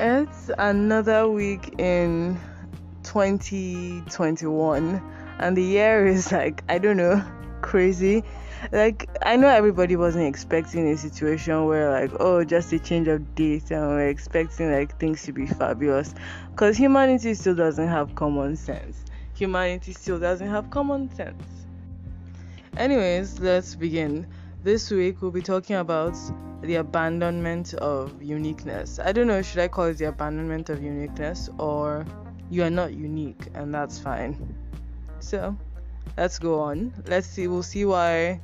It's another week in 2021, and the year is like, I don't know, crazy. Like, I know everybody wasn't expecting a situation where, like, oh, just a change of date, and we're expecting, like, things to be fabulous. Because humanity still doesn't have common sense. Anyways, let's begin. This week we'll be talking about the abandonment of uniqueness. I don't know, should I call it the abandonment of uniqueness or you are not unique and that's fine. So, let's go on. We'll see why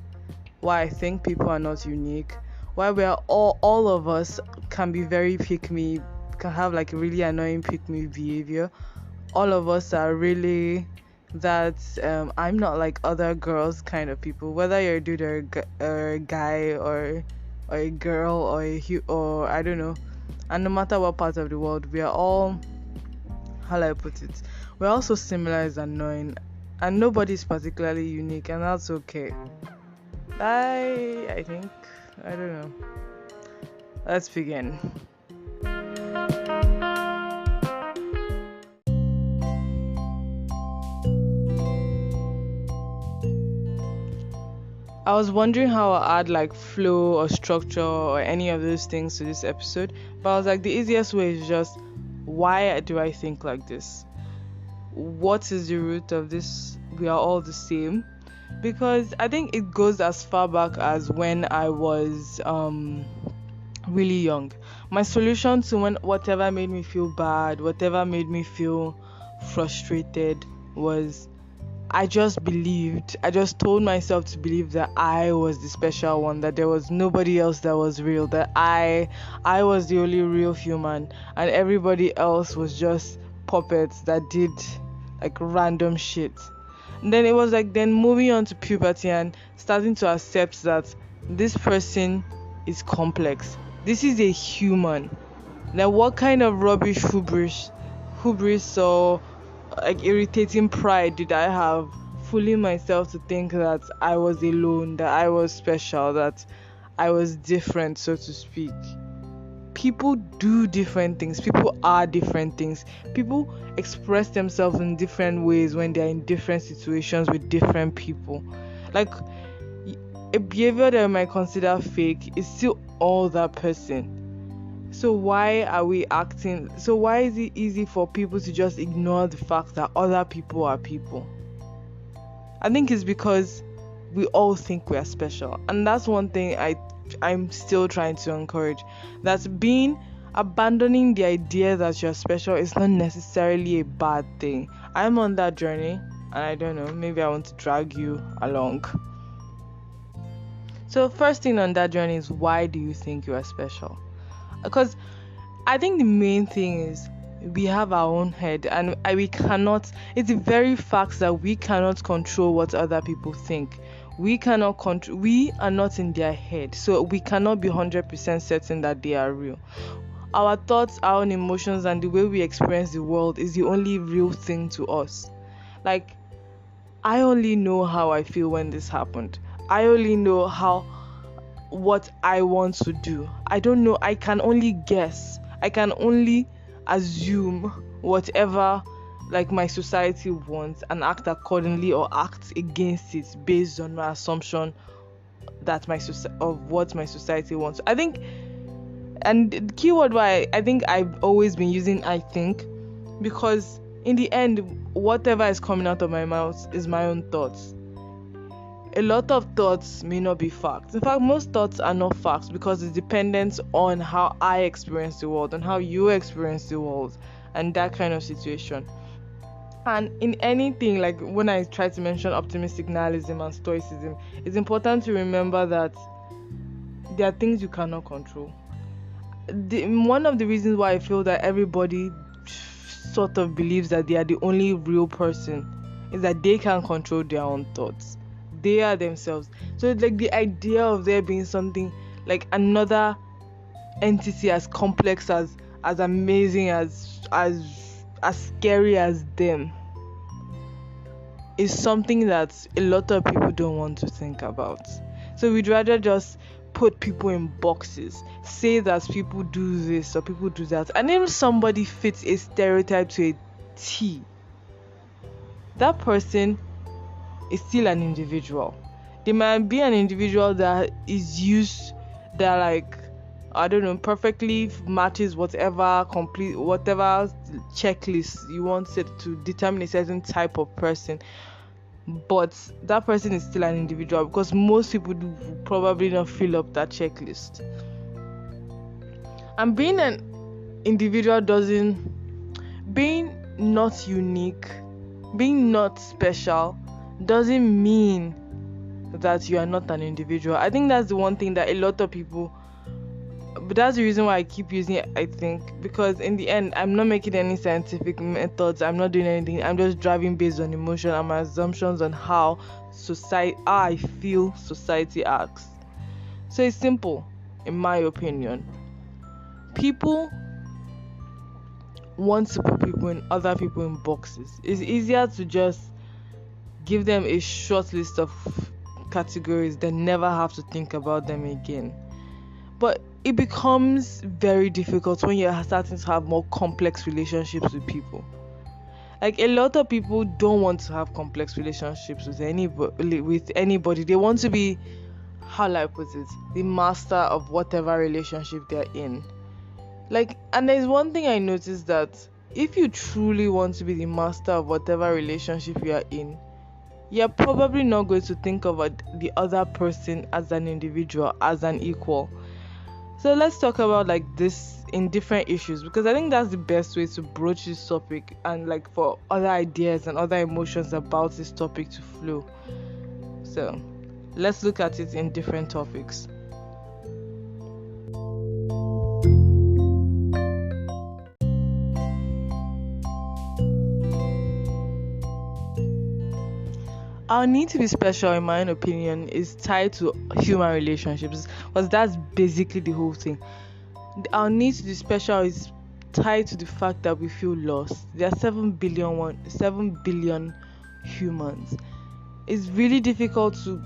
I think people are not unique. Why we are all of us can be very pick me, can have like a really annoying pick me behavior. All of us are really that I'm not like other girls kind of people, whether you're a dude or a guy or a girl or I don't know, and no matter what part of the world, we are all, how do I put it, we're all so similar is annoying, and nobody's particularly unique, and that's okay. I think, I don't know. Let's begin. I was wondering how I'll add like flow or structure or any of those things to this episode, but I was like, the easiest way is just, why do I think like this? What is the root of this? We are all the same. Because I think it goes as far back as when I was really young. My solution to whatever made me feel bad, whatever made me feel frustrated was I just told myself to believe that I was the special one, that there was nobody else that was real, that I was the only real human, and everybody else was just puppets that did like random shit. And then it was like then moving on to puberty and starting to accept that this person is complex. This is a human. Now what kind of rubbish hubris or like irritating pride did I have, fooling myself to think that I was alone, that I was special, that I was different, so to speak. People do different things. People are different things. People express themselves in different ways when they're in different situations with different people. Like, a behavior that I might consider fake is still all that person. So why are we acting? So why is it easy for people to just ignore the fact that other people are people? I think it's because we all think we are special. And that's one thing I'm still trying to encourage. That abandoning the idea that you're special is not necessarily a bad thing. I'm on that journey, and I don't know, maybe I want to drag you along. So first thing on that journey is, why do you think you are special? Because I think the main thing is we have our own head, and we cannot, it's the very fact that we cannot control what other people think. We are not in their head, so we cannot be 100% certain that they are real. Our thoughts, our own emotions, and the way we experience the world is the only real thing to us. Like, I only know how I feel when this happened. I only know what I want to do. I don't know. I can only guess. I can only assume whatever like my society wants and act accordingly or act against it based on my assumption that of what my society wants. I think, and the keyword why I think I've always been using I think, because in the end, whatever is coming out of my mouth is my own thoughts. A lot of thoughts may not be facts. In fact, most thoughts are not facts because it's dependent on how I experience the world and how you experience the world and that kind of situation. And in anything, like when I try to mention optimistic nihilism and stoicism, it's important to remember that there are things you cannot control. One of the reasons why I feel that everybody sort of believes that they are the only real person is that they can control their own thoughts. They are themselves. So it's like the idea of there being something like another entity as complex, as amazing, as scary as them is something that a lot of people don't want to think about. So we'd rather just put people in boxes, say that people do this or people do that, and if somebody fits a stereotype to a T, that person is still an individual. They might be an individual that is used, that like, I don't know, perfectly matches whatever checklist you want it to determine a certain type of person, but that person is still an individual, because most people do probably not fill up that checklist. And being an individual being not unique, being not special, doesn't mean that you are not an individual. I think that's the one thing that a lot of people, but that's the reason why I keep using it, I think, because in the end, I'm not making any scientific methods, I'm not doing anything, I'm just driving based on emotion and my assumptions on how I feel society acts. So it's simple, in my opinion. People want to put other people in boxes. It's easier to just give them a short list of categories than never have to think about them again. But it becomes very difficult when you're starting to have more complex relationships with people. Like, a lot of people don't want to have complex relationships with anybody. They want to be, how will I put it, the master of whatever relationship they're in. Like, and there's one thing I noticed, that if you truly want to be the master of whatever relationship you are in, you're probably not going to think of the other person as an individual, as an equal. So let's talk about like this in different issues, because I think that's the best way to broach this topic, and like for other ideas and other emotions about this topic to flow. So let's look at it in different topics. Our need to be special, in my own opinion, is tied to human relationships, because that's basically the whole thing. Our need to be special is tied to the fact that we feel lost. There are 7 billion humans. It's really difficult to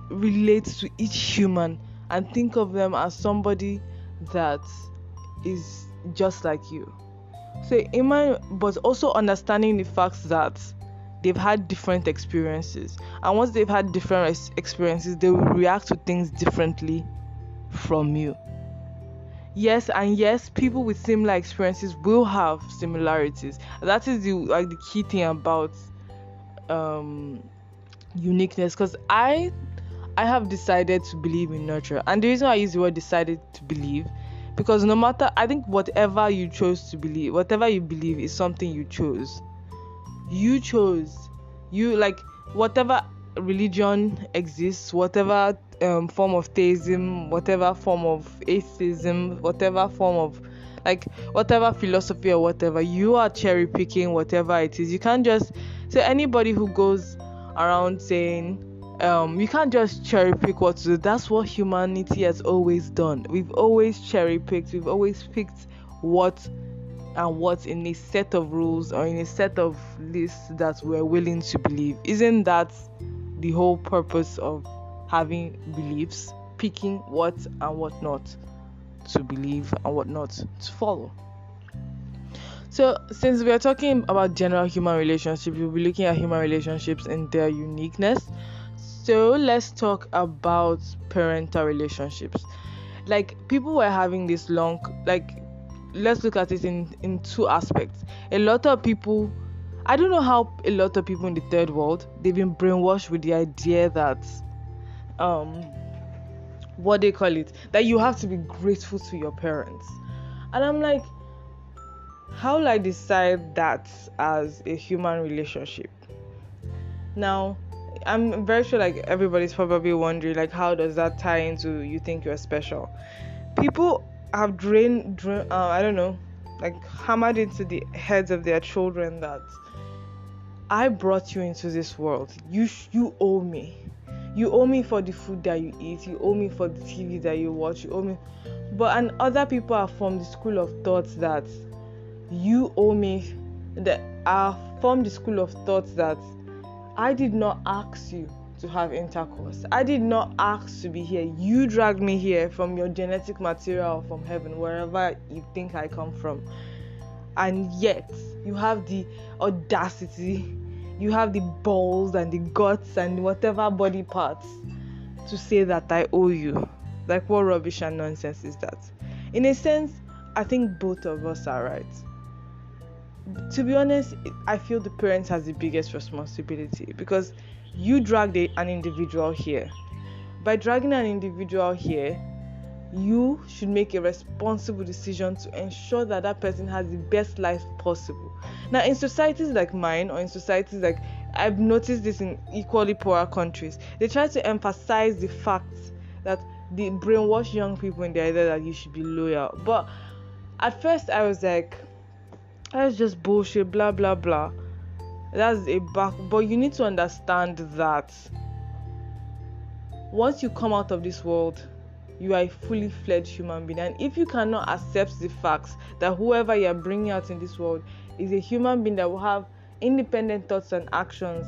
relate to each human and think of them as somebody that is just like you. So, but also understanding the fact that they've had different experiences, and once they've had different experiences, they will react to things differently from you. Yes, people with similar experiences will have similarities. That is the key thing about uniqueness, because I have decided to believe in nurture, and the reason I use the word decided to believe, because no matter, I think whatever you chose to believe, whatever you believe is something you chose. Like, whatever religion exists, whatever form of theism, whatever form of atheism, whatever form of, like, whatever philosophy or whatever, you are cherry picking whatever it is. You can't just say, anybody who goes around saying you can't just cherry pick what to do. That's what humanity has always done. We've always cherry picked, we've always picked what in a set of rules or in a set of lists that we're willing to believe. Isn't that the whole purpose of having beliefs? Picking what and what not to believe and what not to follow. So, since we are talking about general human relationships, we'll be looking at human relationships and their uniqueness. So let's talk about parental relationships. Like, people were having this long, like, let's look at it in two aspects. A lot of people, I don't know how a lot of people in the third world, they've been brainwashed with the idea that what they call it, that you have to be grateful to your parents. And I'm like, how will I decide that as a human relationship? Now, I'm very sure like everybody's probably wondering, like, how does that tie into you think you're special? People have I don't know, like, hammered into the heads of their children that I brought you into this world. You owe me. You owe me for the food that you eat. You owe me for the TV that you watch. You owe me. And other people are from the school of thoughts that you owe me. That are from the school of thoughts that I did not ask you to have intercourse. I did not ask to be here. You dragged me here from your genetic material, from heaven, wherever you think I come from. And yet, you have the audacity, you have the balls and the guts and whatever body parts to say that I owe you. Like, what rubbish and nonsense is that? In a sense, I think both of us are right. To be honest, I feel the parents has the biggest responsibility, because you dragged an individual here. By dragging an individual here, you should make a responsible decision to ensure that that person has the best life possible. Now, in societies like mine, or in societies like, I've noticed this in equally poorer countries, they try to emphasize the fact that they brainwash young people in the idea that you should be loyal. But at first I was like, that's just bullshit, blah blah blah. That's a back. But you need to understand that once you come out of this world, you are a fully fledged human being. And if you cannot accept the facts that whoever you are bringing out in this world is a human being that will have independent thoughts and actions,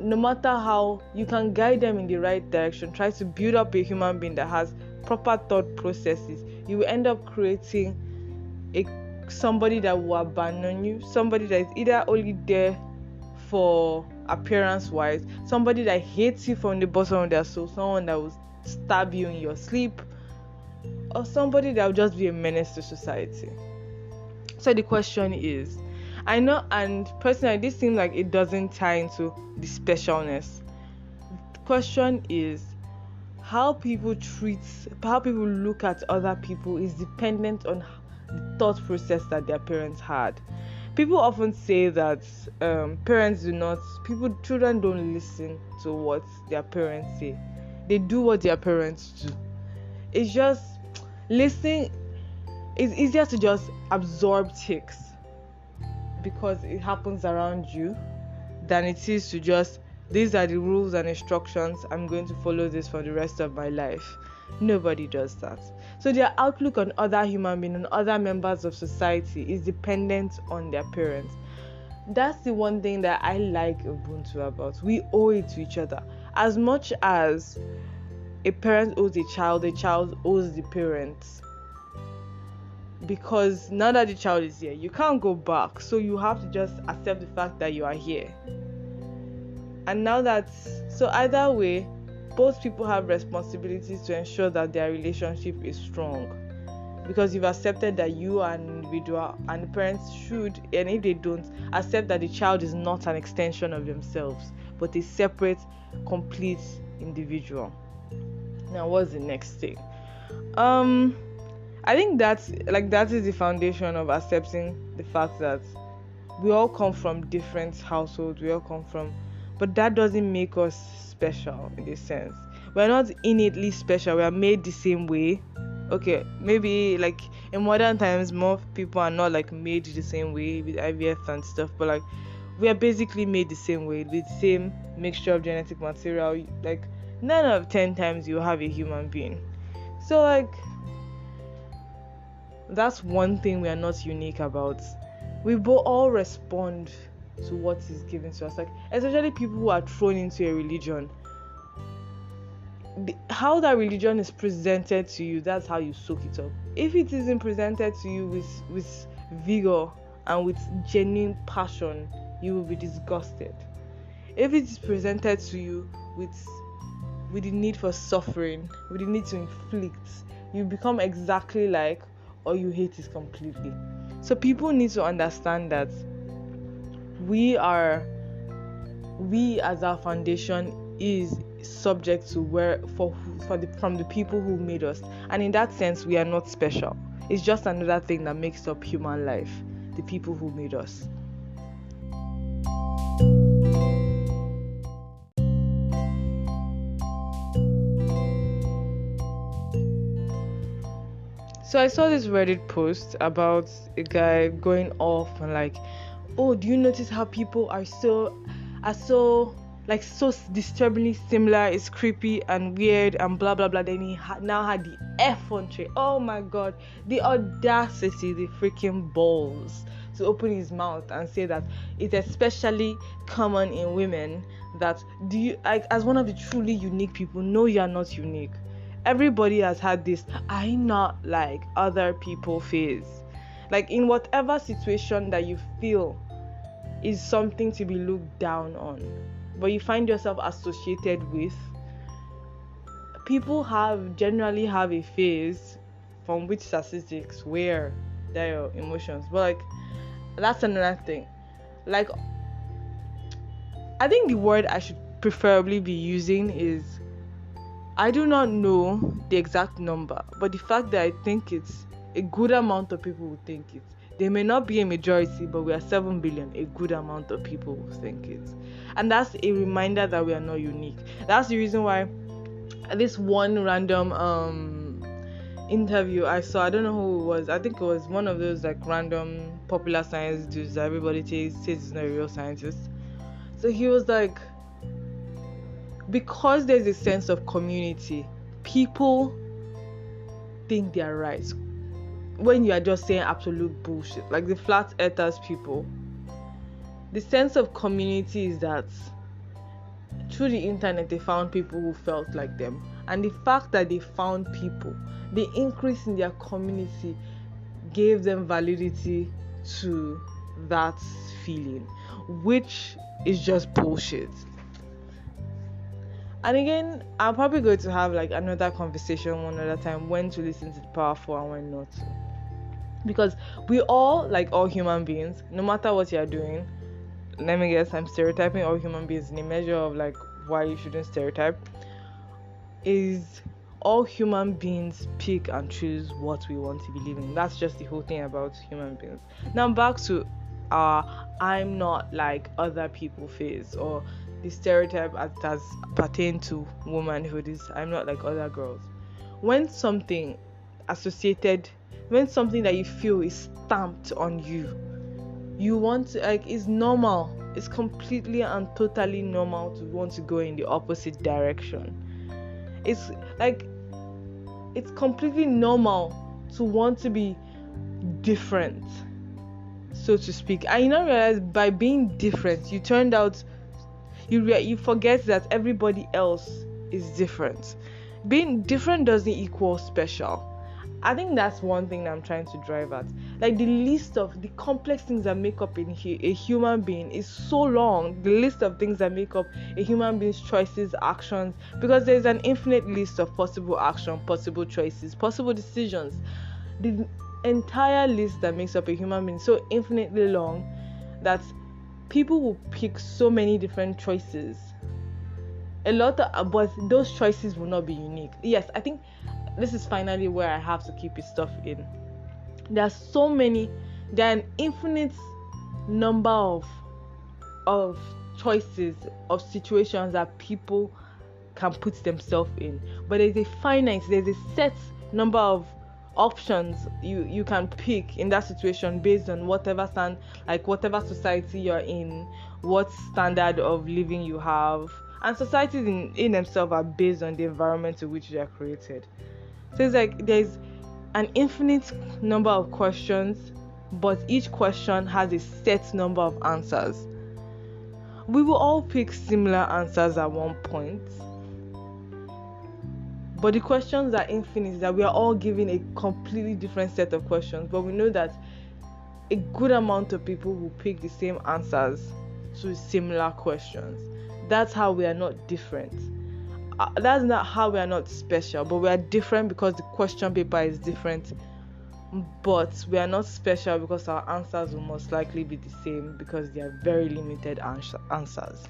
no matter how you can guide them in the right direction, try to build up a human being that has proper thought processes, you will end up creating somebody that will abandon you, somebody that is either only there for appearance wise, somebody that hates you from the bottom of their soul, someone that will stab you in your sleep, or somebody that will just be a menace to society. So the question is, I know, and personally this seems like it doesn't tie into the specialness. The question is, how people look at other people is dependent on the thought process that their parents had. People often say that children don't listen to what their parents say. They do what their parents do. It's just listening. It's easier to just absorb tics because it happens around you than it is to just, these are the rules and instructions, I'm going to follow this for the rest of my life. Nobody does that. So their outlook on other human beings and other members of society is dependent on their parents. That's the one thing that I like Ubuntu about. We owe it to each other. As much as a parent owes a child owes the parents. Because now that the child is here, you can't go back. So you have to just accept the fact that you are here. And now so either way, both people have responsibilities to ensure that their relationship is strong. Because you've accepted that you are an individual, and the parents should, and if they don't, accept that the child is not an extension of themselves, but a separate, complete individual. Now, what's the next thing? I think that is the foundation of accepting the fact that we all come from different households, but that doesn't make us special in this sense. We're not innately special, we are made the same way. Okay, maybe like in modern times more people are not like made the same way with IVF and stuff, but like we are basically made the same way with the same mixture of genetic material. Like 9 out of 10 times you have a human being. So like that's one thing we are not unique about. We both all respond to what is given to us, like especially people who are thrown into a religion. How that religion is presented to you, that's how you soak it up. If it isn't presented to you with vigor and with genuine passion, you will be disgusted. If it is presented to you with the need for suffering, with the need to inflict, you become exactly like, or you hate it completely. So people need to understand that we as our foundation is subject to from the people who made us, and in that sense we are not special. It's just another thing that makes up human life, the people who made us. So I saw this Reddit post about a guy going off and like, oh, do you notice how people are so disturbingly similar? It's creepy and weird and blah blah blah. Then he now had the effrontery. Oh my god, the audacity, the freaking balls to open his mouth and say that it's especially common in women that do you like as one of the truly unique people? No, you are not unique. Everybody has had this I'm not like other people phase. Like in whatever situation that you feel is something to be looked down on, but you find yourself associated with, people generally have a phase from which statistics where their emotions. But like that's another thing. Like I think the word I should preferably be using is, I do not know the exact number, but the fact that I think it's a good amount of people will think it. They may not be a majority, but we are 7 billion. A good amount of people will think it. And that's a reminder that we are not unique. That's the reason why this one random interview I saw, I don't know who it was. I think it was one of those like random popular science dudes that everybody says is not a real scientist. So he was like, because there's a sense of community, people think they are right when you are just saying absolute bullshit. Like the flat earthers people, the sense of community is that through the internet they found people who felt like them, and the fact that they found people, the increase in their community gave them validity to that feeling, which is just bullshit. And again, I'm probably going to have like another conversation one other time when to listen to the powerful and when not to. Because we all, like all human beings, no matter what you're doing, let me guess, I'm stereotyping all human beings in a measure of like why you shouldn't stereotype, is all human beings pick and choose what we want to believe in. That's just the whole thing about human beings. Now back to I'm not like other people phase, or the stereotype as pertain to womanhood is I'm not like other girls. When something that you feel is stamped on you, you want to, like, it's normal, it's completely and totally normal to want to go in the opposite direction. It's like, it's completely normal to want to be different, so to speak. And you don't realize by being different, you turned out, you forget that everybody else is different. Being different doesn't equal special. I think that's one thing that I'm trying to drive at. Like the list of the complex things that make up a human being is so long. The list of things that make up a human being's choices, actions, because there's an infinite list of possible action, possible choices, possible decisions. The entire list that makes up a human being is so infinitely long that people will pick so many different choices. But those choices will not be unique. Yes, I think this is finally where I have to keep his stuff in. There are an infinite number of choices, of situations that people can put themselves in. But there's a set number of options you can pick in that situation based on whatever society you're in, what standard of living you have. And societies in themselves are based on the environment to which they are created. So it's like there's an infinite number of questions, but each question has a set number of answers. We will all pick similar answers at one point, but the questions are infinite, that we are all given a completely different set of questions, but we know that a good amount of people will pick the same answers to similar questions. That's how we are not different. That's not how we are not special, but we are different because the question paper is different. But we are not special because our answers will most likely be the same, because they are very limited answers.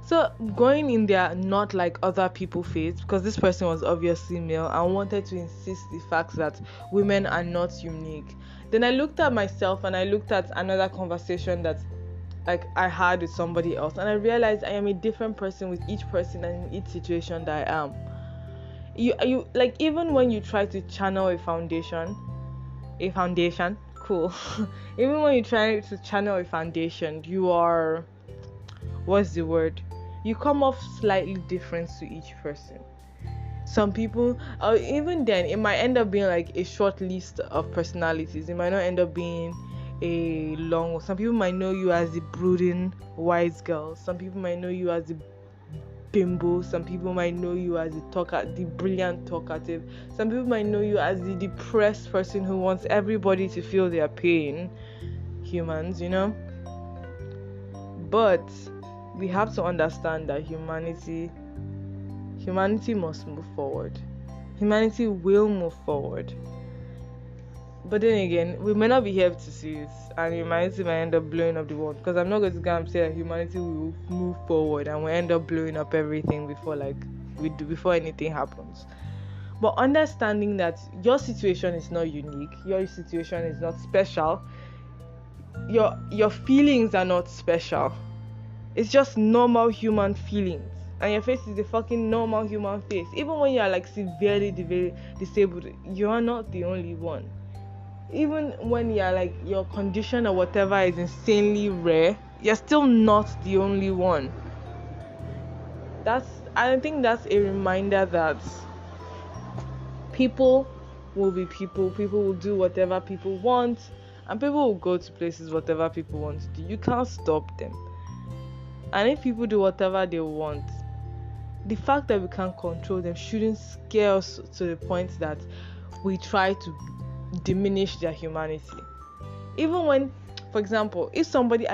So going in there, not like other people phase, because this person was obviously male and wanted to insist the fact that women are not unique. Then I looked at myself and I looked at another conversation that like I had with somebody else, and I realized I am a different person with each person and in each situation that I am. You like, even when you try to channel a foundation, cool. Even when you try to channel a foundation, you are, what's the word? You come off slightly different to each person. Some people, even then, it might end up being like a short list of personalities. It might not end up being a long. Some people might know you as the brooding wise girl. Some people might know you as the bimbo. Some people might know you as the brilliant talkative. Some people might know you as the depressed person who wants everybody to feel their pain. Humans, But we have to understand that humanity must move forward. Humanity will move forward. But then again, we may not be here to see it, and humanity might end up blowing up the world. Because I'm not going to go and say that humanity will move forward and we end up blowing up everything before anything happens. But understanding that your situation is not unique, your situation is not special, your feelings are not special. It's just normal human feelings. And your face is a fucking normal human face. Even when you are like severely disabled, you are not the only one. Even when you're like your condition or whatever is insanely rare, you're still not the only one. I think that's a reminder that people will be people will do whatever people want, and people will go to places whatever people want to do. You can't stop them. And if people do whatever they want, the fact that we can't control them shouldn't scare us to the point that we try to diminish their humanity. Even when, for example, if somebody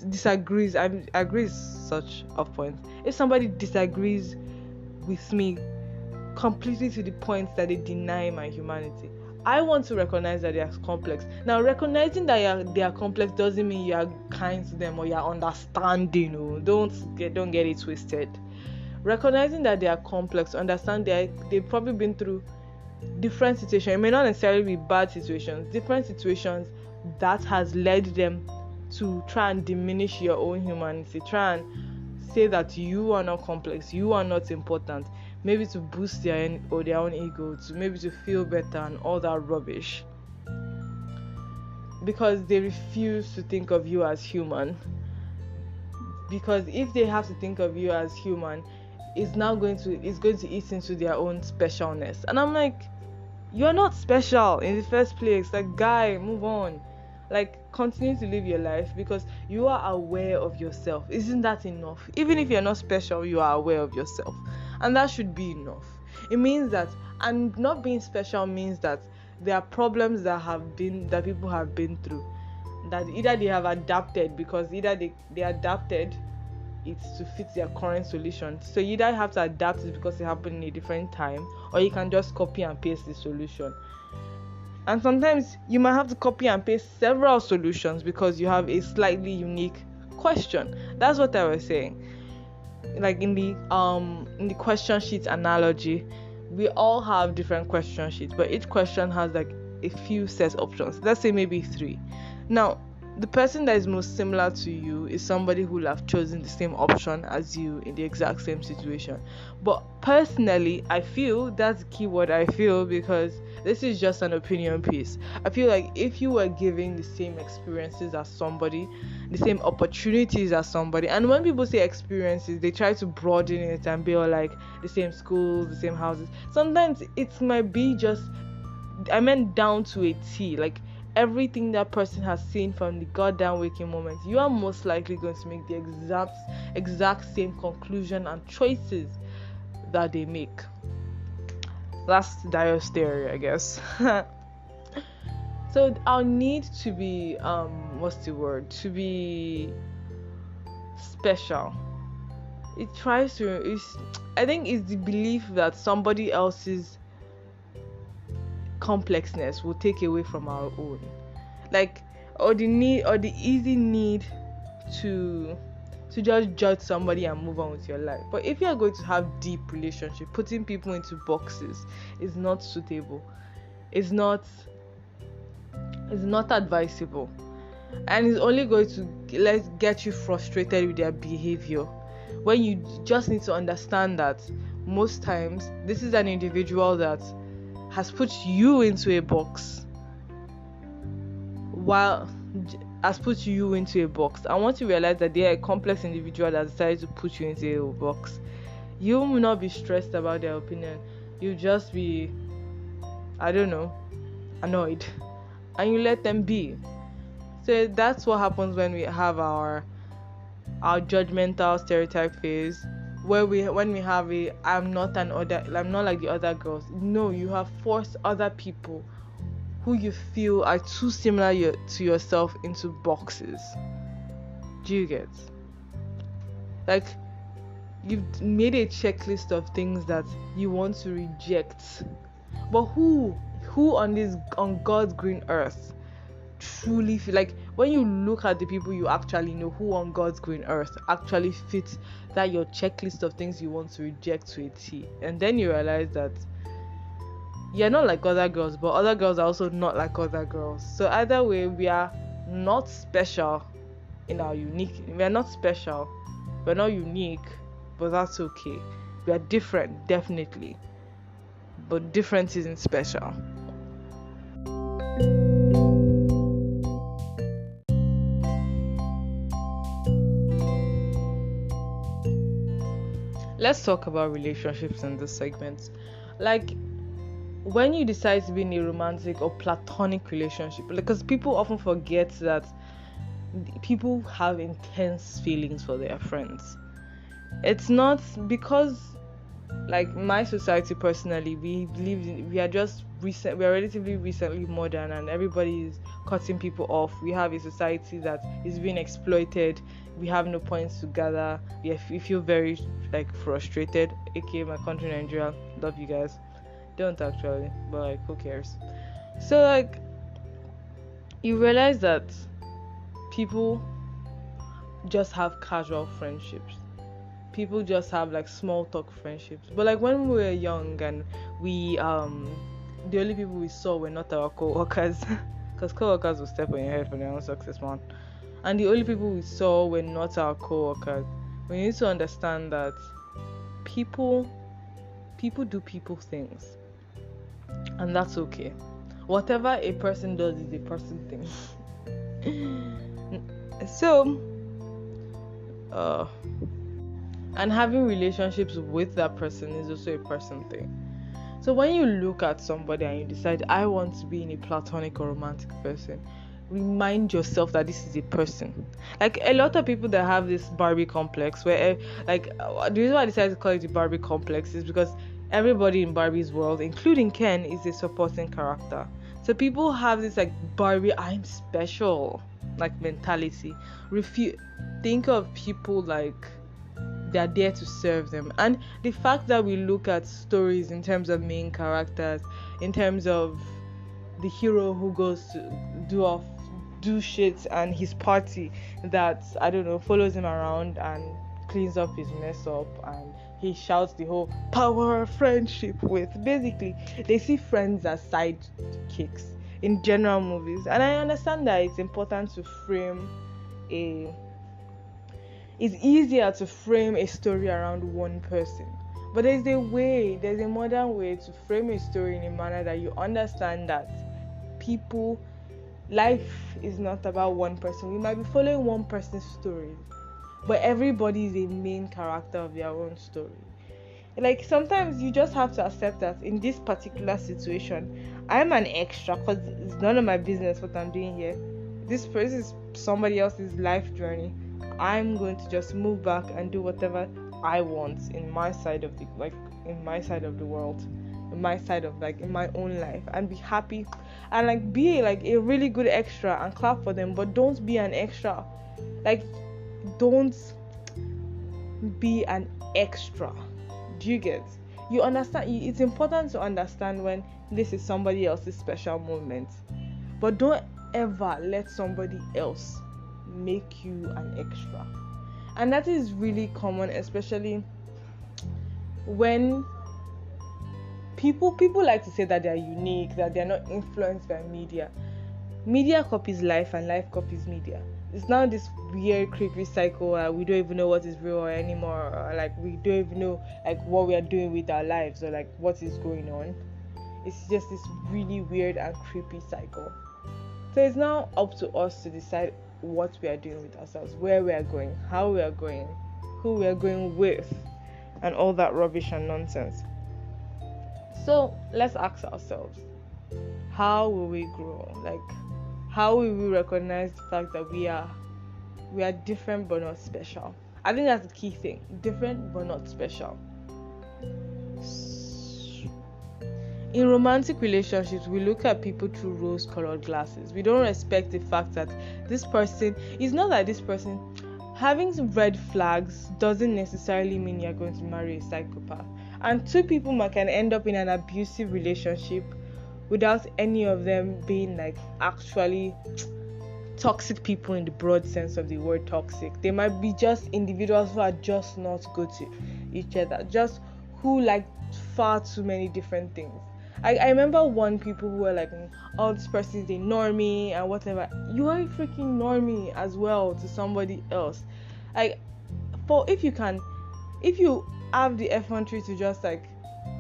disagrees, I agree is such a point. If somebody disagrees with me completely to the point that they deny my humanity, I want to recognize that they are complex. Now, recognizing that they are complex doesn't mean you are kind to them or you are understanding. Don't get it twisted. Recognizing that they are complex, understand they've probably been through different situations. It may not necessarily be bad situations, different situations that has led them to try and diminish your own humanity, try and say that you are not complex, you are not important, maybe to boost their own ego, maybe to feel better and all that rubbish, because they refuse to think of you as human. Because if they have to think of you as human, it's going to eat into their own specialness. And I'm like, you're not special in the first place. Like, guy, move on. Like, continue to live your life because you are aware of yourself. Isn't that enough? Even if you're not special, you are aware of yourself, and that should be enough. It means that, and not being special means that there are problems that people have been through, that either they have adapted because either they adapted it to fit their current solution. So you either have to adapt it because it happened in a different time, or you can just copy and paste the solution. And sometimes you might have to copy and paste several solutions because you have a slightly unique question. That's what I was saying. Like in the question sheet analogy, we all have different question sheets, but each question has like a few set options. Let's say maybe 3. Now, the person that is most similar to you is somebody who will have chosen the same option as you in the exact same situation. But personally, I feel that's the key word, I feel, because this is just an opinion piece. I feel like if you were giving the same experiences as somebody, the same opportunities as somebody, and when people say experiences, they try to broaden it and be all like the same schools, the same houses. Sometimes it might be just, I meant down to a T, like everything that person has seen from the goddamn waking moment, you are most likely going to make the exact same conclusion and choices that they make. That's Dio's theory, I guess. So our need to be to be special. I think it's the belief that somebody else's complexness will take away from our own, like, or the easy need to just judge somebody and move on with your life. But if you are going to have deep relationship, putting people into boxes is not suitable. It's not advisable, and it's only going to get you frustrated with their behavior, when you just need to understand that most times this is an individual that has put you into a box. And once you realize that they are a complex individual that decided to put you into a box, you will not be stressed about their opinion. You'll just be, I don't know, annoyed, and you let them be. So that's what happens when we have our judgmental stereotype phase, where we when we have a I'm not like the other girls. No, you have forced other people who you feel are too similar to yourself into boxes. Do you get? Like, you've made a checklist of things that you want to reject. But who on God's green earth truly feel like, when you look at the people you actually know who on God's green earth actually fit that your checklist of things you want to reject to a T, and then you realize that you're not like other girls, but other girls are also not like other girls. So either way, we are not special in our unique. We are not special. We're not unique, but that's okay. We are different, definitely, but difference isn't special. Let's talk about relationships in this segment. Like, when you decide to be in a romantic or platonic relationship, because people often forget that people have intense feelings for their friends. It's not because, like, my society personally, we are just recent, we are relatively recently modern, and everybody is cutting people off. We have a society that is being exploited. We have no points to gather. We feel very like frustrated. aka my country, Nigeria. Love you guys. Don't actually, but like, who cares? So like, you realize that people just have casual friendships. People just have like small talk friendships. But like, when we were young and we the only people we saw were not our co-workers, because co-workers will step on your head for their own success, man. And the only people we saw were not our co-workers. We need to understand that people do people things, and that's okay. Whatever a person does is a person thing. So and having relationships with that person is also a person thing. So when you look at somebody and you decide, I want to be in a platonic or romantic person, remind yourself that this is a person. Like, a lot of people that have this Barbie complex, where like, the reason why I decided to call it the Barbie complex is because everybody in Barbie's world, including Ken, is a supporting character. So people have this like Barbie, I'm special, like, mentality. Think of people like they're there to serve them. And the fact that we look at stories in terms of main characters, in terms of the hero who goes to do shit, and his party that, I don't know, follows him around and cleans up his mess up, and he shouts the whole power of friendship with. Basically, they see friends as sidekicks in general movies. And I understand that it's important to frame it's easier to frame a story around one person. But there's a modern way to frame a story in a manner that you understand that life is not about one person. We might be following one person's story, but everybody is a main character of their own story. Like, sometimes you just have to accept that in this particular situation, I'm an extra because it's none of my business what I'm doing here. This person is somebody else's life journey. I'm going to just move back and do whatever I want in my side of the world, in my own life, and be happy, and like be like a really good extra and clap for them. But don't be an extra. Like, don't be an extra. Do you get? You understand? It's important to understand when this is somebody else's special moment, but don't ever let somebody else make you an extra. And that is really common, especially when people like to say that they're unique, that they're not influenced by media. Media copies life and life copies media. It's now this weird creepy cycle where we don't even know what is real anymore, or like we don't even know like what we are doing with our lives, or like what is going on. It's just this really weird and creepy cycle. So it's now up to us to decide what we are doing with ourselves, where we are going, how we are going, who we are going with, and all that rubbish and nonsense. So let's ask ourselves, how will we grow? Like, how will we recognize the fact that we are different but not special? I think that's the key thing. Different but not special. In romantic relationships, we look at people through rose-colored glasses. We don't respect the fact that this person is not like this person. Having red flags doesn't necessarily mean you're going to marry a psychopath. And two people can end up in an abusive relationship without any of them being like actually toxic people in the broad sense of the word toxic. They might be just individuals who are just not good to each other, just who like far too many different things. I remember one people who were like, oh, this person is a normie and whatever. You are a freaking normie as well to somebody else. Like, if you have the effrontery to just like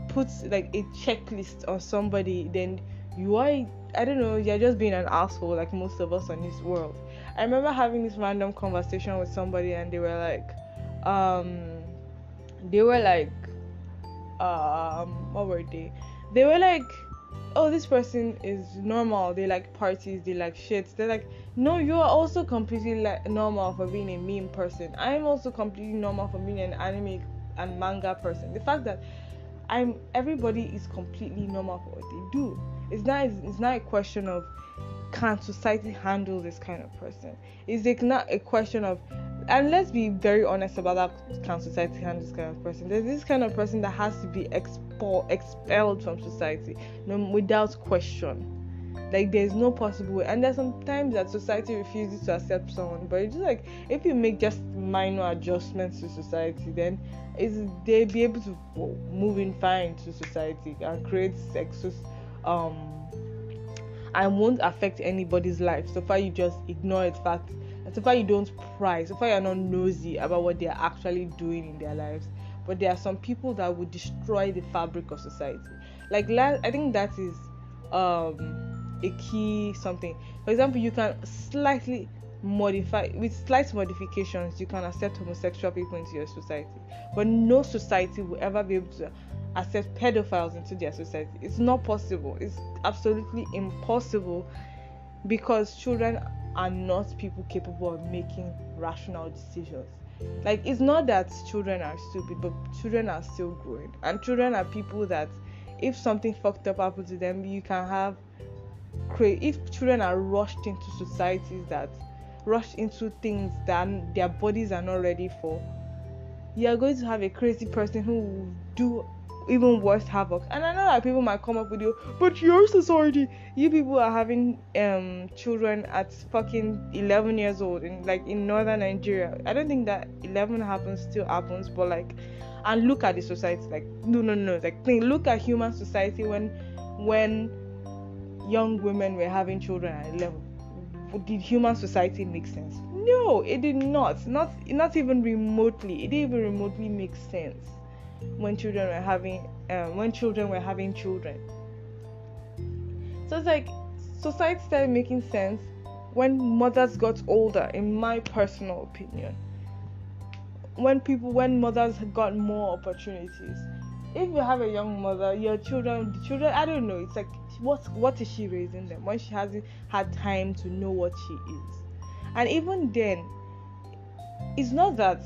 put like a checklist on somebody, then you are, I don't know, you're just being an asshole like most of us on this world. I remember having this random conversation with somebody and they were like, what were they? They were like, oh, this person is normal. They like parties. They like shit. They're like, no, you are also completely like normal for being a meme person. I'm also completely normal for being an anime and manga person. The fact that everybody is completely normal for what they do. It's not a question of can society handle this kind of person. It's not a question of, and let's be very honest about that, can society handle this kind of person? There's this kind of person that has to be expelled from society, without question. Like there's no possible way. And there's sometimes that society refuses to accept someone, but it's just like if you make just minor adjustments to society, then they'll be able to move in fine to society and create sexes and won't affect anybody's life so far you just ignore it fact, and so far you don't pry, so far you're not nosy about what they're actually doing in their lives. But there are some people that would destroy the fabric of society. Like I think that is a key something. For example, you can slightly modify, with slight modifications, you can accept homosexual people into your society, but no society will ever be able to accept pedophiles into their society. It's not possible. It's absolutely impossible, because children are not people capable of making rational decisions. Like, it's not that children are stupid, but children are still growing, and children are people that if something fucked up happens to them, you can have if children are rushed into societies that rush into things that their bodies are not ready for, you are going to have a crazy person who will do even worse havoc. And I know that people might come up with you, but your society, you people are having children at fucking 11 years old in northern Nigeria. I don't think that 11 still happens, but like, and look at the society, like no, like look at human society when young women were having children at 11. Did human society make sense? No, it did not even remotely. It didn't even remotely make sense when children were having children. So it's like society started making sense when mothers got older, in my personal opinion. When mothers got more opportunities. If you have a young mother, the children, I don't know, it's like, what is she raising them when she hasn't had time to know what she is? And even then, it's not that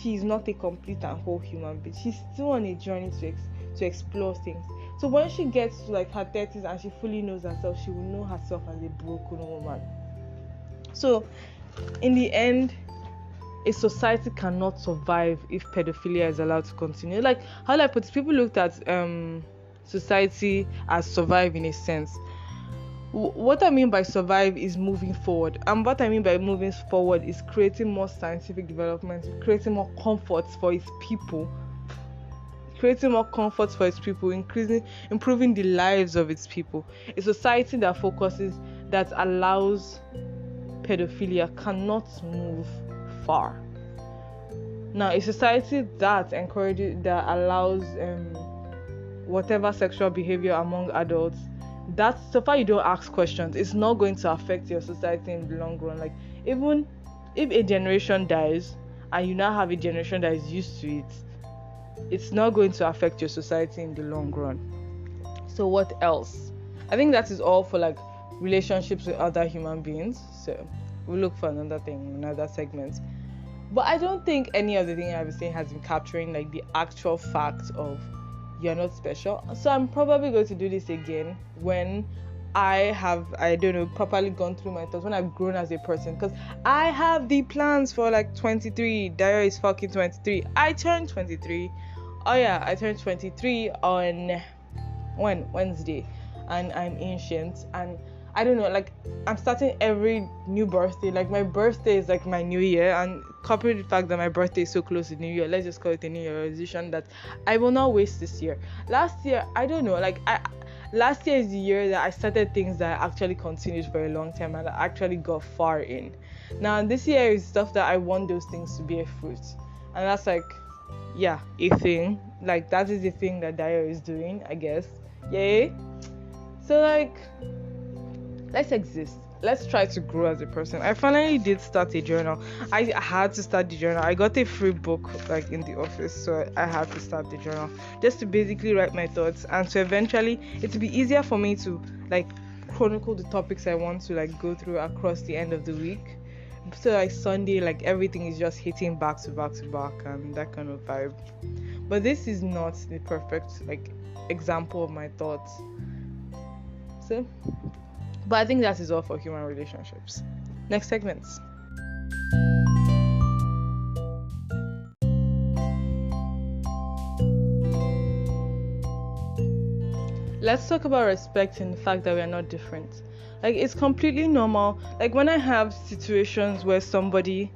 she's not a complete and whole human being. She's still on a journey to explore things. So when she gets to like her 30s and she fully knows herself, she will know herself as a broken woman. So in the end, a society cannot survive if pedophilia is allowed to continue. Like, how do I put it? People looked at society as survive in a sense. What I mean by survive is moving forward, and what I mean by moving forward is creating more scientific development, creating more comforts for its people, improving the lives of its people. A society that allows pedophilia cannot move far. Now, a society that allows whatever sexual behavior among adults, that so far you don't ask questions, it's not going to affect your society in the long run. Like, even if a generation dies and you now have a generation that is used to it, it's not going to affect your society in the long run. So what else? I think that is all for like relationships with other human beings. So we'll look for another thing, another segment. But I don't think any of the thing I've been saying has been capturing like the actual fact of you're not special. So I'm probably going to do this again when I don't know, properly gone through my thoughts, when I've grown as a person, because I have the plans for like 23. Dayo is fucking 23. I turned 23. Oh yeah, I turned 23 on Wednesday, and I'm ancient, and I don't know, like I'm starting every new birthday, like my birthday is like my new year, and coupled with the fact that my birthday is so close to New Year, let's just call it a New Year resolution that I will not waste this year. Last year, I don't know, last year is the year that I started things that I actually continued for a long time and I actually got far in. Now this year is stuff that I want those things to bear fruit, and that's like, yeah, a thing. Like that is the thing that Dayo is doing, I guess. Yay. So like, let's exist. Let's try to grow as a person. I finally did start a journal. I had to start the journal. I got a free book like in the office, so I had to start the journal just to basically write my thoughts, and so eventually it will be easier for me to like chronicle the topics I want to like go through across the end of the week. So like Sunday, like everything is just hitting back to back to back and that kind of vibe. But this is not the perfect like example of my thoughts. So, but I think that is all for human relationships. Next segments. Let's talk about respecting the fact that we are not different. Like it's completely normal. Like when I have situations where somebody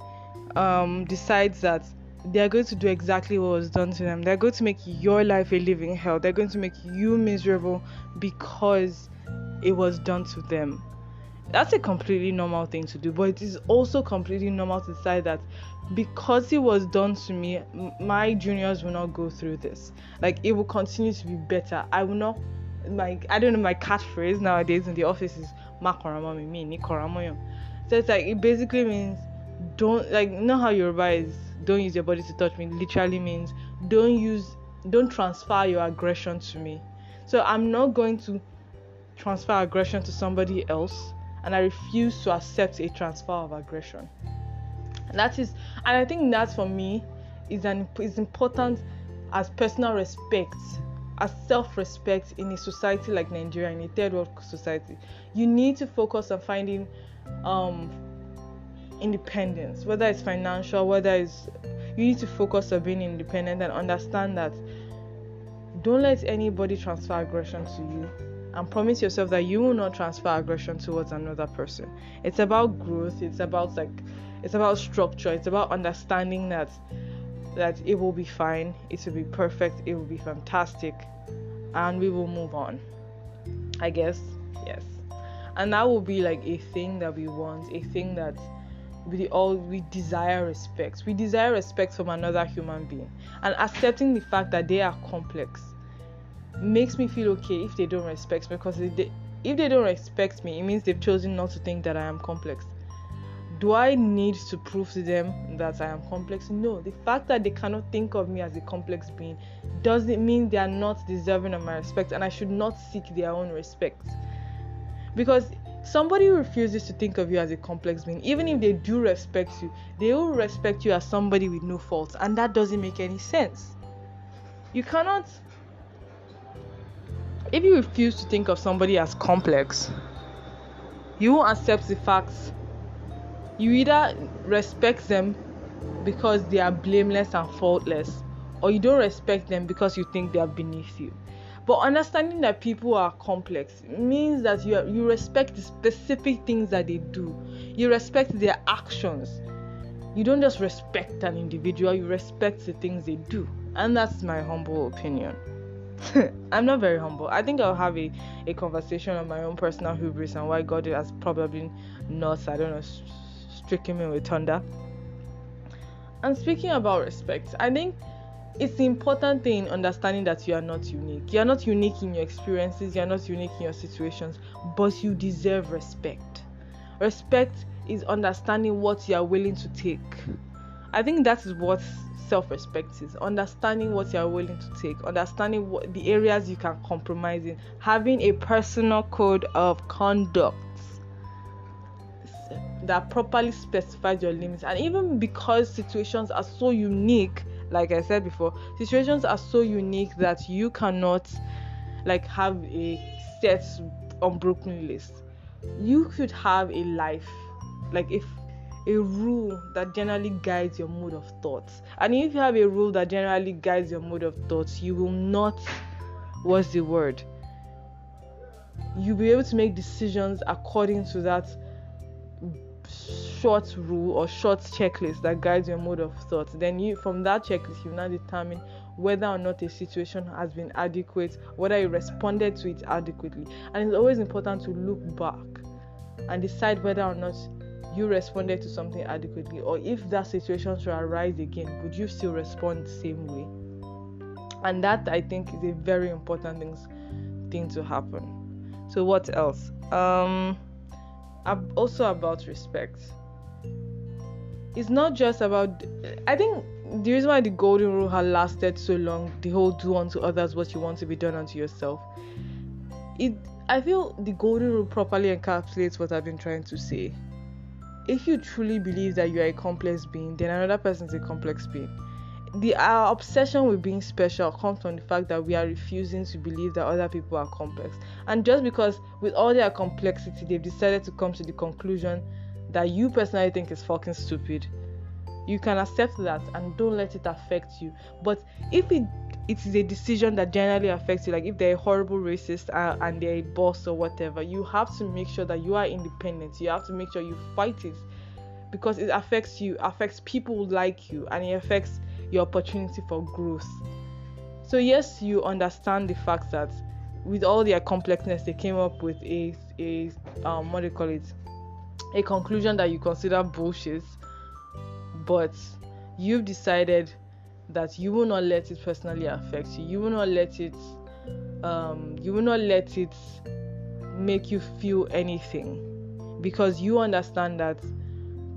decides that they're going to do exactly what was done to them. They're going to make your life a living hell. They're going to make you miserable because it was done to them. That's a completely normal thing to do, but it is also completely normal to decide that because it was done to me, my juniors will not go through this. Like it will continue to be better. I will not, like, I don't know, my catchphrase nowadays in the office is "Makorama me ni koramoyo." So it's like, it basically means don't, like, you know how Yoruba is, don't use your body to touch me, literally means don't transfer your aggression to me. So I'm not going to transfer aggression to somebody else, and I refuse to accept a transfer of aggression. And I think that for me is important as personal respect, as self-respect in a society like Nigeria, in a third world society. You need to focus on finding independence, whether it's financial, you need to focus on being independent and understand that don't let anybody transfer aggression to you, and promise yourself that you will not transfer aggression towards another person. It's about growth. It's about structure. It's about understanding that it will be fine. It will be perfect. It will be fantastic, and we will move on, I guess. Yes. And that will be like a thing that we want, a thing that we desire respect. We desire respect from another human being, and accepting the fact that they are complex makes me feel okay if they don't respect me, because if they don't respect me, it means they've chosen not to think that I am complex. Do I need to prove to them that I am complex? No. The fact that they cannot think of me as a complex being doesn't mean they are not deserving of my respect, and I should not seek their own respect. Because somebody who refuses to think of you as a complex being, even if they do respect you, they will respect you as somebody with no faults, and that doesn't make any sense. You cannot. If you refuse to think of somebody as complex, you won't accept the facts. You either respect them because they are blameless and faultless, or you don't respect them because you think they are beneath you. But understanding that people are complex means that you respect the specific things that they do. You respect their actions. You don't just respect an individual, you respect the things they do. And that's my humble opinion. I'm not very humble. I think I'll have a conversation on my own personal hubris and why God has probably not, I don't know, stricken me with thunder. And speaking about respect, I think it's the important thing in understanding that you are not unique. You are not unique in your experiences, you are not unique in your situations, but you deserve respect. Respect is understanding what you are willing to take I think that is what self-respect is: understanding what you are willing to take, understanding what the areas you can compromise in, having a personal code of conduct that properly specifies your limits. And even because situations are so unique, like I said before, situations are so unique that you cannot like have a set unbroken list. You should have a life, like if a rule that generally guides your mode of thoughts. And if you have a rule that generally guides your mode of thoughts, you will not, what's the word, you'll be able to make decisions according to that short rule or short checklist that guides your mode of thought. Then you, from that checklist, you now determine whether or not a situation has been adequate, whether you responded to it adequately. And it's always important to look back and decide whether or not you responded to something adequately, or if that situation should arise again, would you still respond the same way? And that, I think, is a very important thing to happen. So what else? Also about respect. It's not just about, I think the reason why the golden rule has lasted so long, the whole do unto others what you want to be done unto yourself, I feel the golden rule properly encapsulates what I've been trying to say. If you truly believe that you are a complex being, then another person is a complex being. Our obsession with being special comes from the fact that we are refusing to believe that other people are complex. And just because with all their complexity, they've decided to come to the conclusion that you personally think is fucking stupid, you can accept that and don't let it affect you. But if it is a decision that generally affects you, like if they're a horrible racist and they're a boss or whatever, you have to make sure that you are independent. You have to make sure you fight it, because it affects you, affects people like you, and it affects your opportunity for growth. So yes, you understand the fact that with all their complexness, they came up with a what do you call it, a conclusion that you consider bullshit, but you've decided that you will not let it personally affect you. You will not let it make you feel anything, because you understand that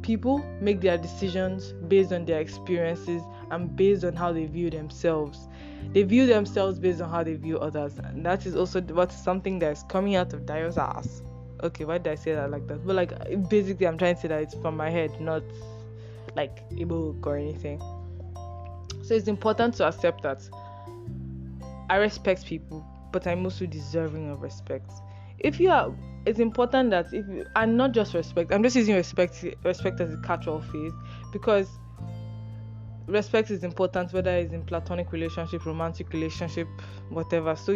people make their decisions based on their experiences and based on how they view themselves. They view themselves based on how they view others, and that is also something that is coming out of Dio's ass. Okay, why did I say that like that? But like, basically, I'm trying to say that it's from my head, not like a book or anything. So it's important to accept that I respect people, but I'm also deserving of respect. It's important that if you, and not just respect, I'm just using respect as a catch-all phrase, because respect is important, whether it's in platonic relationship, romantic relationship, whatever. So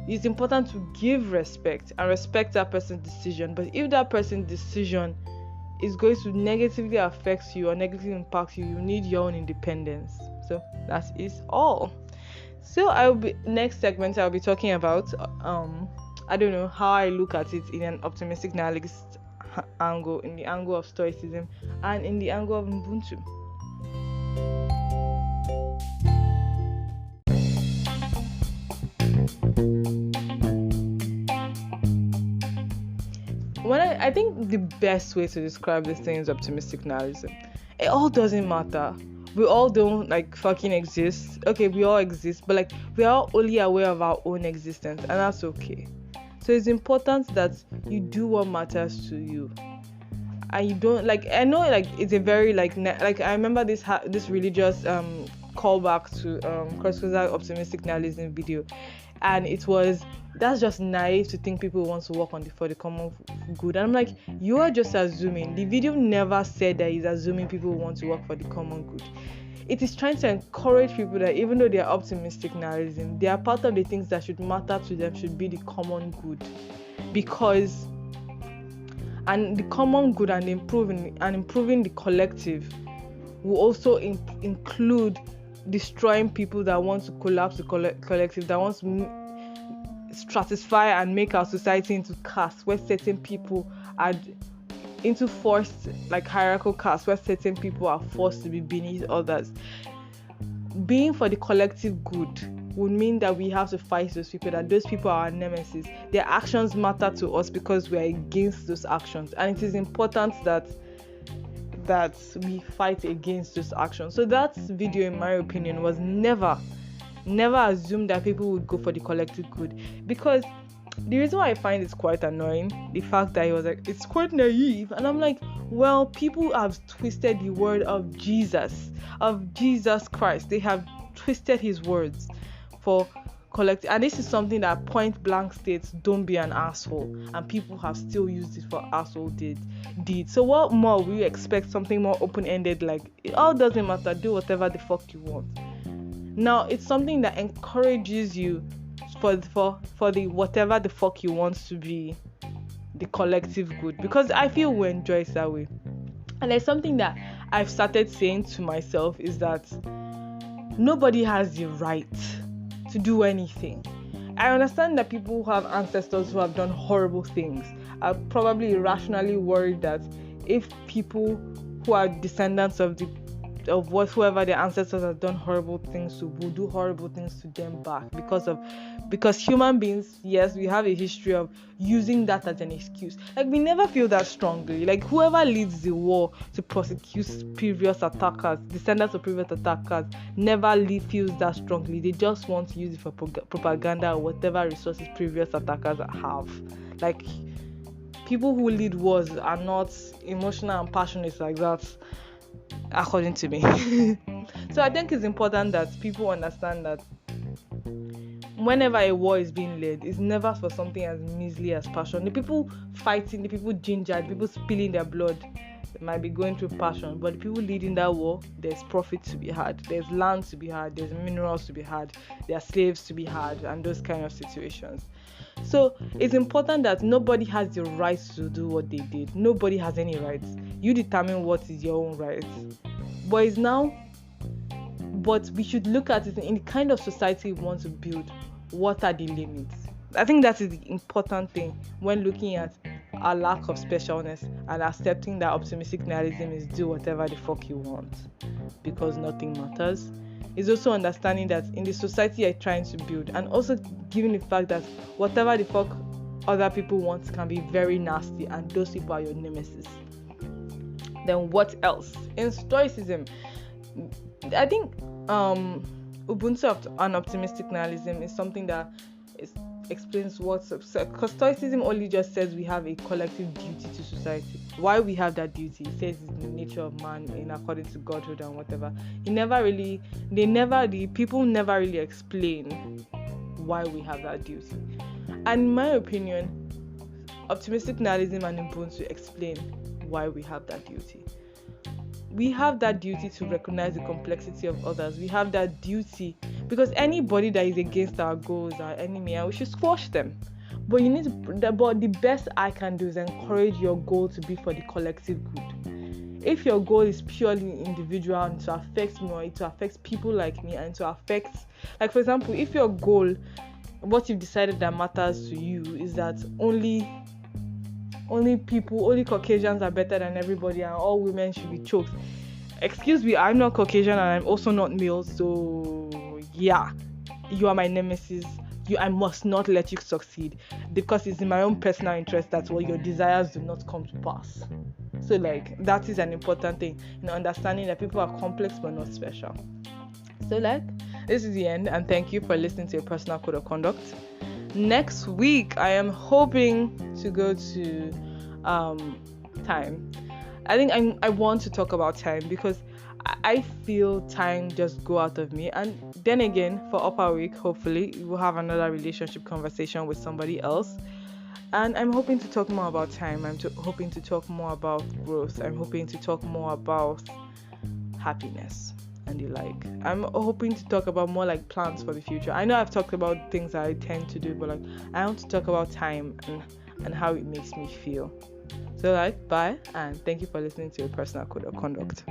it's important to give respect and respect that person's decision. But if that person's decision is going to negatively affect you or negatively impact you, you need your own independence. So that is all. So next segment I'll be talking about I don't know how I look at it in an optimistic nihilist angle, in the angle of stoicism, and in the angle of Ubuntu. I think the best way to describe this thing is optimistic nihilism. It all doesn't matter. We all don't like fucking exist. Okay, we all exist, but like we are only aware of our own existence, and that's okay. So it's important that you do what matters to you, and you don't like. I know like it's a very like I remember this religious callback to Crosscursor optimistic nihilism video, and it was, that's just naive to think people want to work for the common good. And I'm like, you are just assuming. The video never said that he's assuming people want to work for the common good. It is trying to encourage people that even though they are optimistic nihilism, they are part of the things that should matter to them should be the common good, because and the common good and improving the collective will also include destroying people that want to collapse the collective, that wants to stratify and make our society into castes, where certain people are into forced like hierarchical castes, where certain people are forced to be beneath others. Being for the collective good would mean that we have to fight those people, that those people are our nemesis. Their actions matter to us because we are against those actions. And it is important that that we fight against those actions. So that video, in my opinion, was never assumed that people would go for the collective good. Because the reason why I find it's quite annoying, the fact that he was like, it's quite naive, and I'm like, well, people have twisted the word of Jesus Christ. They have twisted his words for collective, and this is something that point blank states, don't be an asshole, and people have still used it for asshole deed. So what more will you expect? Something more open-ended, like it all doesn't matter, do whatever the fuck you want. Now it's something that encourages you for the whatever the fuck you want to be the collective good, because I feel we enjoy it that way. And there's something that I've started saying to myself, is that nobody has the right to do anything. I understand that people who have ancestors who have done horrible things are probably irrationally worried that if people who are descendants of whoever their ancestors have done horrible things to will do horrible things to them back, because human beings, yes, we have a history of using that as an excuse. Like, we never feel that strongly. Like, whoever leads the war to prosecute previous attackers, descendants of previous attackers, never feels that strongly. They just want to use it for propaganda or whatever resources previous attackers have. Like, people who lead wars are not emotional and passionate like that, according to me. So I think it's important that people understand that whenever a war is being led, it's never for something as measly as passion. The people fighting, the people gingered, the people spilling their blood, they might be going through passion, but the people leading that war, there's profit to be had, there's land to be had, there's minerals to be had, there are slaves to be had, and those kind of situations. So it's important that nobody has the right to do what they did. Nobody has any rights. You determine what is your own rights. But we should look at it in the kind of society we want to build. What are the limits? I think that is the important thing when looking at our lack of specialness and accepting that optimistic nihilism is do whatever the fuck you want because nothing matters. Is also understanding that in the society you're trying to build, and also giving the fact that whatever the fuck other people want can be very nasty, and those people are your nemesis. Then what else? In Stoicism, I think Ubuntu and optimistic nihilism is something that explains what's up. Because Stoicism only just says we have a collective duty to society. Why we have that duty? It says it's the nature of man in according to godhood and whatever. The people never really explain why we have that duty. And in my opinion, optimistic nihilism and Ubuntu explain why we have that duty. We have that duty to recognize the complexity of others. We have that duty because anybody that is against our goals, our enemy, and we should squash them. But the best I can do is encourage your goal to be for the collective good. If your goal is purely individual and to affect me, or it to affect people like me, and to affect, like for example, if your goal, what you've decided that matters to you is that only Caucasians are better than everybody and all women should be choked. Excuse me, I'm not Caucasian and I'm also not male, so yeah, you are my nemesis. I must not let you succeed because it's in my own personal interest that your desires do not come to pass. So that is an important thing, understanding that people are complex but not special. So this is the end, and thank you for listening to a personal code of conduct. Next week, I am hoping to go to time. I think I want to talk about time because I feel time just go out of me. And then again, for upper week, hopefully, we'll have another relationship conversation with somebody else. And I'm hoping to talk more about time. I'm hoping to talk more about growth. I'm hoping to talk more about happiness and the like. I'm hoping to talk about more plans for the future. I know I've talked about things I tend to do, but I want to talk about time and how it makes me feel. So bye, and thank you for listening to A Personal Code of Conduct.